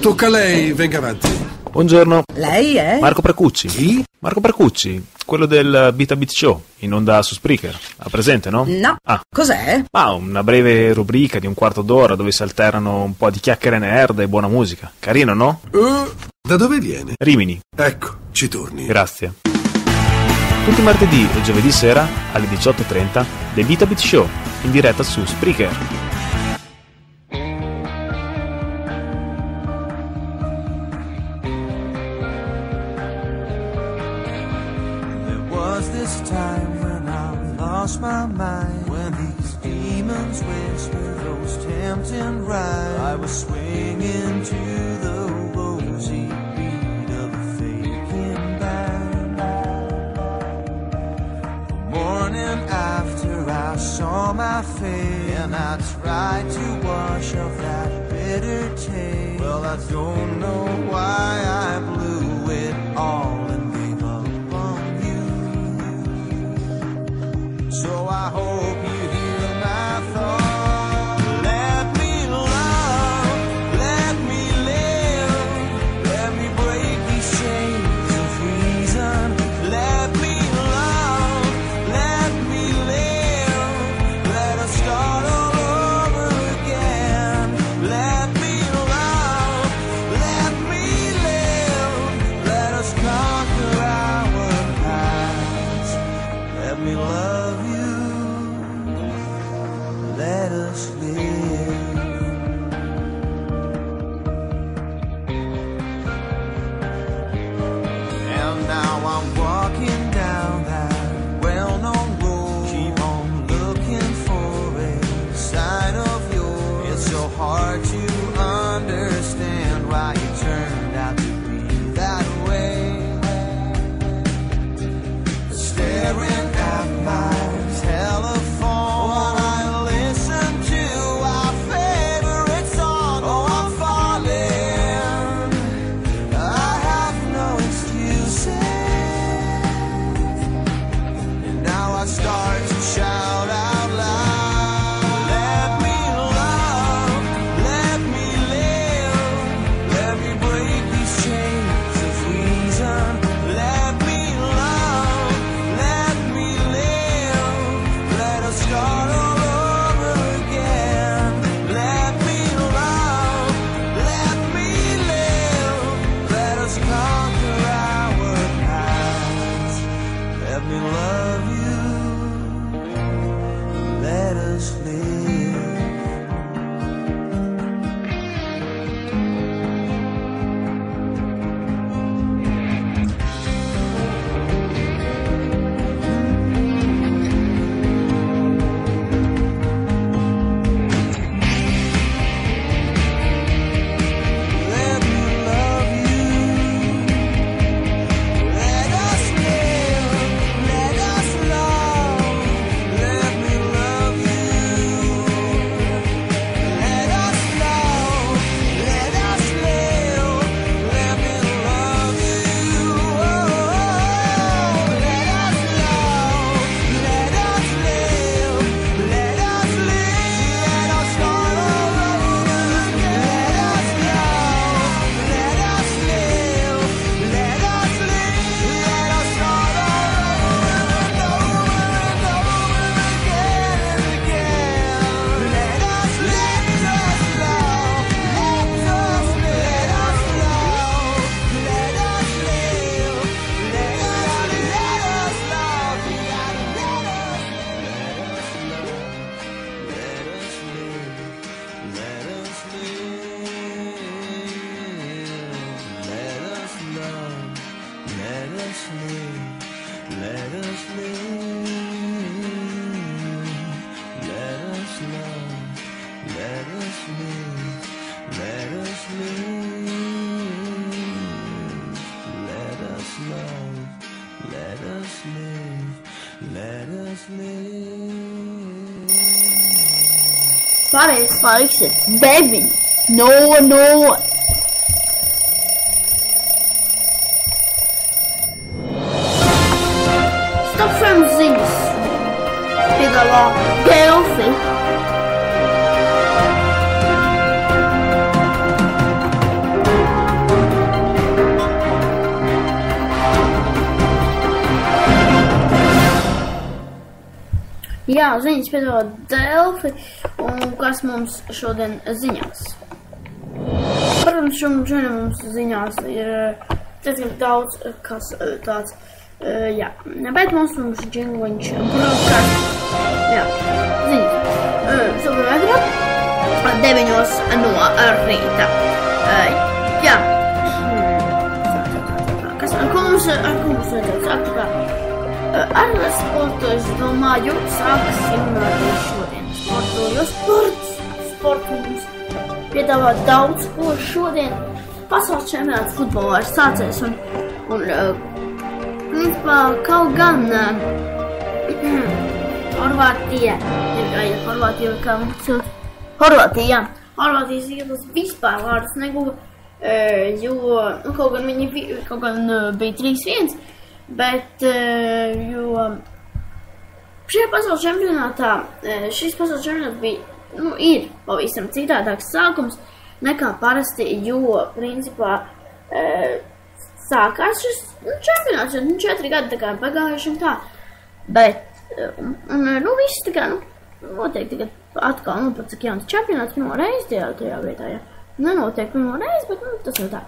Tocca a lei, venga avanti. Buongiorno. Lei è? Marco Precucci. Chi? Marco Precucci, quello del Beat a Beat Show, in onda su Spreaker. Ha presente, no? No. Ah. Cos'è? Una breve rubrica di un quarto d'ora dove si alternano un po' di chiacchiere nerd e buona musica. Carino, no? Da dove viene? Rimini. Ecco, ci torni. Grazie. Tutti i martedì e giovedì sera alle 18:30 The Beat a Beat Show, in diretta su Spreaker. My mind when these demons whisper those tempting rhymes. I was swinging to the rosy beat of a faking band. The morning after I saw my fate, and I tried to wash off that bitter taste. Well, I don't know why I blew it all and gave up on you. So I hope you hear my thought. Let me love, let me live, let me break these chains of reason. Let me love, let me live, let us start all over again. Let me love, let me live, let us conquer our past. Let me love you. Let us live. And now I'm walking down that well-known road. Keep on looking for a sign of yours. It's so hard to understand why you turned out to be that way. Staring at my telephone. Shout out loud. Let me love, let me live, let me break these chains of reason. Let me love, let me live, let us start all over again. Let me love, let me live, let us conquer our past. Let me love you. Let us live. Let me love you. Let us live. Let us love. Let me love you. Let us love. Let us live. Let me love you. Oh, let us love. Let us live. Let us live. Let us start all over again. Let us love. Let us live. Let us live. Let us start all over and over and over again and again. Let us love. Let us love. Let us love. Let us live. Let us love. Let us Pare spicy, baby. No. Stop from this. He's a lot healthy. Jā, ziņas piedāvā Delfi, un kas mums šodien ziņās? Protams, šodien mums ziņās ir diezgan daudz, kas tāds, jā, bet mums džingliņš broadcast, jā, ziņas. Šodien agrā, 9 no rīta. Jā, ko mums vajadzētu sākt? Ar sportu, es domāju, sāksim šodien sportu, jo sports mums piedāvā daudz ko šodien. Pasaules čempionāts futbolā ir sācies un principā kaut gan Horvātija Horvātijas ielas vispār vārdus neguva, jo, kaut gan viņi bija 3-1, bet, jo šajā pasaules čempionātā, šis pasaules čempionāts bija, ir pavisam citādāks sākums nekā parasti, jo, principā, sākās šis čempionāts, jo 4 gadi tā kā pagājuši un tā, bet, viss tā kā, notiek tagad atkal, pat cik jauns čempionāts pirmo reizi tajā vietā, jā. Nenotiek pirmo reizi, bet, tas jau tā.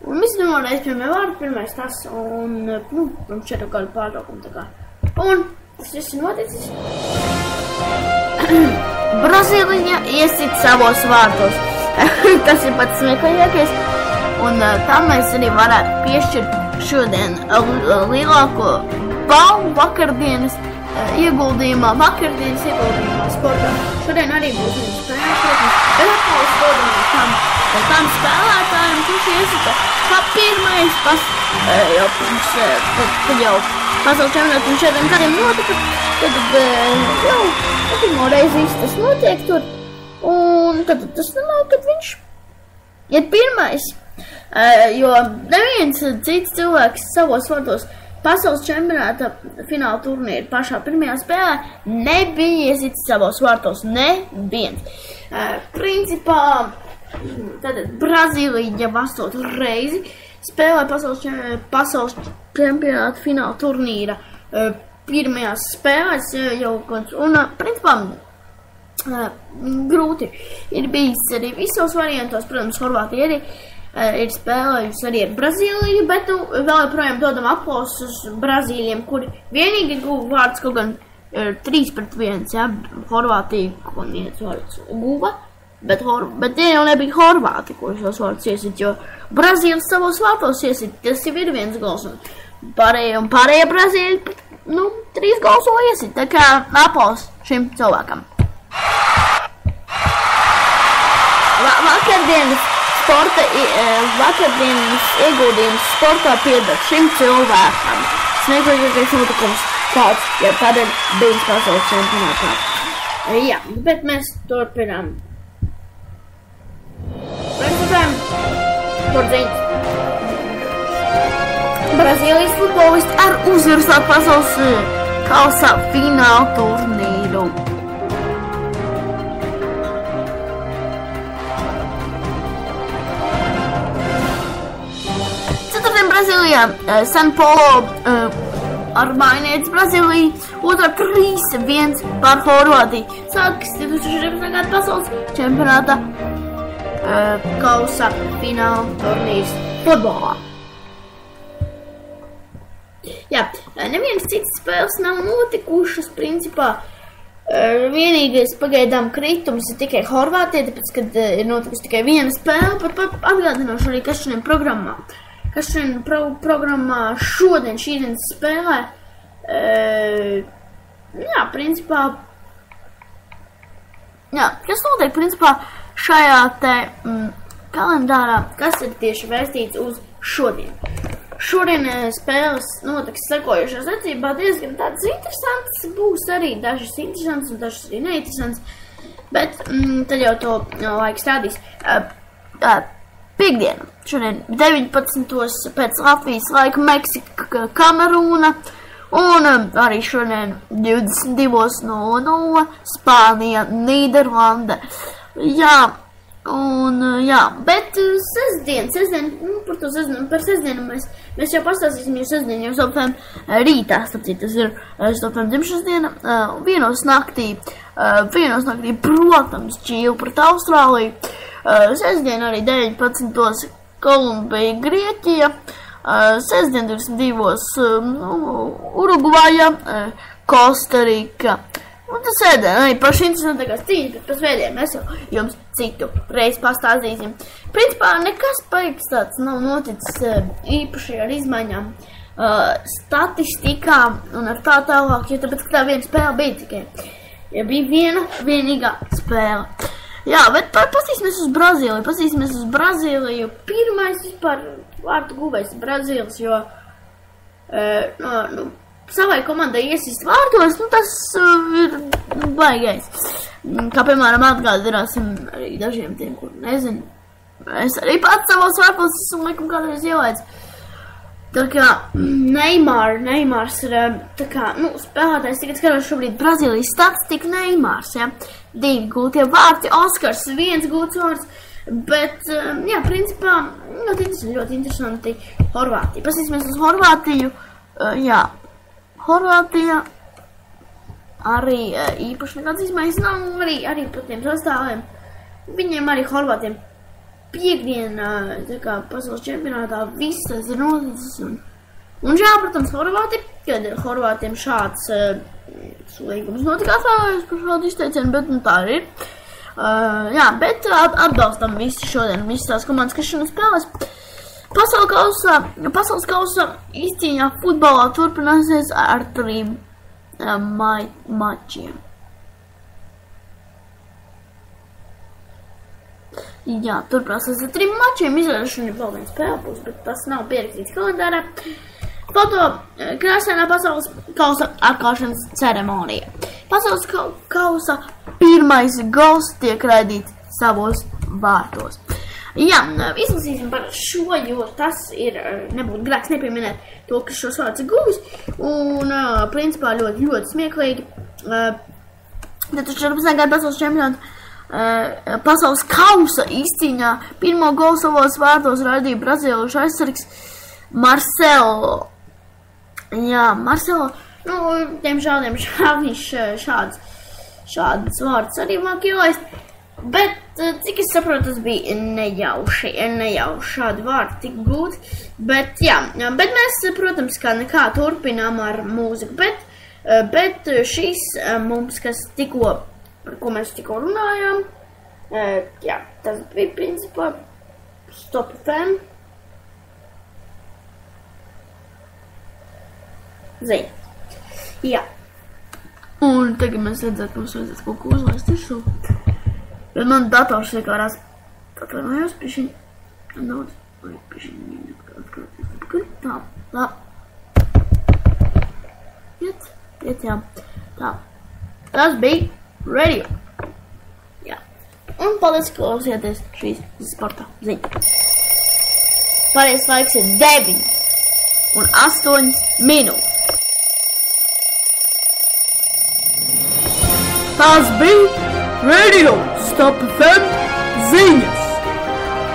Un visi pirmo reizi pirmie vārdi, pirmais tas, un, pirms 4 gadu pārtraukumu tā kā. Un tas viss ir noticis. Brazīlija iesit savos vārtos. Tas ir pats smieklīgākais. Un tam mēs arī varētu piešķirt šodien lielāko balvu vakardienas ieguldījumā sportā. Šodien arī būs viņa spēlētājiem, bet atkal spodamā tam spēlētājiem, kurš iesita kā pirmais jau pasaules čempionāts un 4 gadiem notika, tad jau pirmo reizi viss tas notiek tur, un tad tas nenāk, kad viņš ir pirmais, jo neviens cits cilvēks savos vārdos pasaules čempionāta fināla turnīra pašā pirmajā spēlē nebija iesits savos vārtos neviens. Principā, tātad Brazīlija jau 8 reizi spēlē pasaules čempionāta fināla turnīra pirmajās spēlēs jau kāds, un principā grūti ir bijis arī visos variantos, protams, Horvātija arī ir spēlējusi arī ar Brazīliju, bet vēl joprojām dodam aplausus Brazīļiem, kuri vienīgi guva vārds kaut gan 3-1, ja, Horvātija, ko niec vārds guva, bet tie jau nebija Horvāti, ko šos vārdus iesit, jo Brazīlis savos vārtos iesit, tas jau ir 1 gols, un pārējie Brazīļi, 3 gols vēl iesit, tā kā aplaus šim cilvēkam. Vakardienas ieguldījums sportā pieder šim cilvēkam. Smieklīgākais notikums kāds, ja tādēļ bijis pasaules čempionātā. Jā, bet mēs turpinām. Principām, sportziņas. Brazīlijas futbolisti ar uzvaru sāk pasaules kausa fināla turnīru. Brazīlijā, San Paulo ar mainīts Brazīliju, otrā 3-1 par Horvātiju. Sākas 2017. Gada pasaules čempionāta kausa fināla turnīrs futbolā. Jā, nevienas citas spēles nav notikušas, principā. Vienīgais pagaidām kritums ir tikai Horvātija, tāpēc, kad ir notikusi tikai viena spēle, pat atgādinoši arī, kas šodien programmā. Kas šodien programmā šodien šīdienas spēlē, jā, principā, jā, kas notiek, principā, šajā te kalendārā, kas ir tieši vēstīts uz šodien. Šodien spēles notiks sekojušā secībā diezgan tādas interesantas, būs arī dažas interesantas un dažas arī neinteresantas, bet tad jau to laiks rādīs. Piektdiena, šodien 19. pēc Latvijas laika Meksika, Kamerūna, un arī šodien 22:00 Spānija, Nīderlande. Jā, Un, jā, bet sestdien, par sestdienu mēs jau pastāstīsim, jo sestdien jau stopēm rītā, starpcīt, tas ir stopēm dzimšanas diena, vienos naktī, protams, Čīla pret Austrāliju, sestdien arī 19. Kolumbija, Grieķija, sestdien 22. Urugvaja, Kostarika. Un tas sēdien arī paši interesantākās cīņas, bet pa svētdien mēs jau jums citu reizi pastāstīsim. Principā nekas baigs tāds nav noticis īpaši ar izmaiņām statistikā un ar tā tālāk, jo tāpēc, ka tā viena spēle bija tikai. Ja bija vienīgā spēle. Jā, bet pastīsimies uz Brazīliju, pirmais vispār vārtu guvējs Brazīlis, jo savai komandai iesist vārtos, tas ir baigais. Kā, piemēram, atgādināsim arī dažiem tiem, kur nezinu. Es arī pats savos vārtos esmu laikam kādreiz ielaids. Tā kā Neimārs ir, tā kā, spēlētājs tikai skatās šobrīd Brazīlijas statistika Neimārs, ja. 2 gūtie vārti, Oskars 1 gūts vārds, bet, jā, principā, ļoti interesanti Horvātija. Pasīsimies uz Horvātiju, jā. Horvātija arī īpaši nekāds izmaiņas nav, arī par tiem sastāviem. Viņiem arī Horvātiem piekdienā, tā kā pasaules čempionātā, viss tas ir noticis. Un žēl, protams, kad Horvātiem šāds līgums notika, atvēlējos par šādu izteicienu, bet tā arī ir. Jā, bet atbalstam visi šodien, visas tās komandas, kas šodien spēlēs. Pasaules kausa izcīņā futbolā turpināsies ar 3 mačiem. Jā, turpināsies ar 3 mačiem, izvēlēšana vēl viena spēle būs, bet tas nav pierakstīts kalendārā. Foto krāsainā pasaules kausa atklāšanas ceremonija. Pasaules kausa pirmais gols tiek raidīts savos vārtos. Jā, izlasīsim par šo, jo tas ir, nebūtu grēks nepieminēt to, kas šos vārds ir guvis, un, principā, ļoti smieklīgi. Tad 14. gada pasaules čempionāta pasaules kausa izcīņā pirmo golu savos vārtos raidīja brazīliešu aizsargs Marcelo. Jā, Marcelo, diemžēl viņš šādas vārds arī māk ielaist. Bet, cik es saprotu, tas bija nejauši šādi vārdi tik gūt, bet jā, bet mēs, protams, kā nekā turpinām ar mūziku, bet šis mums, kas tikko, par ko mēs tikko runājām, jā, tas bija principā Stop FM. Ziņa. Jā. Un tagad mēs redzētu, mums vajadzētu kaut ko uzlaist virsū. Bet man dators iekārās, atvainojos, pišķiņ, daudz, vai pišķiņ, atkārt, tā. Iet, jā, tā. Tas bija radio. Jā. Un paldies, ka klausieties šīs sporta ziņas. Pareiz laiks ir 9 un 8 minūtes. Tas bija radio. Stop FM ziņas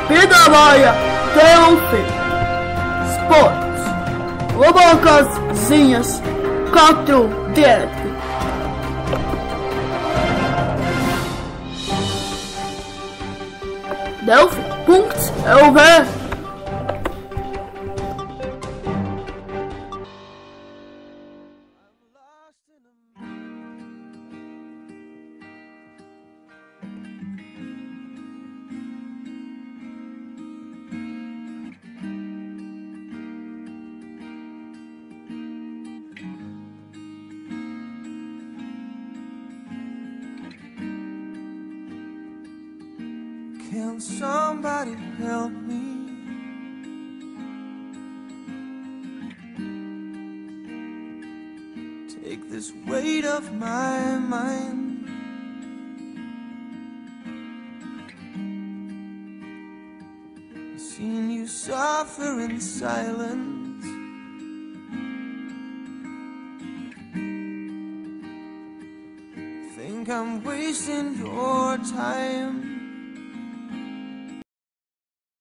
piedāvāja Delfi sports. Labākās ziņas katru dienu. Delfi.lv Can somebody help me? Take this weight off my mind. I've seen you suffer in silence. Think I'm wasting your time.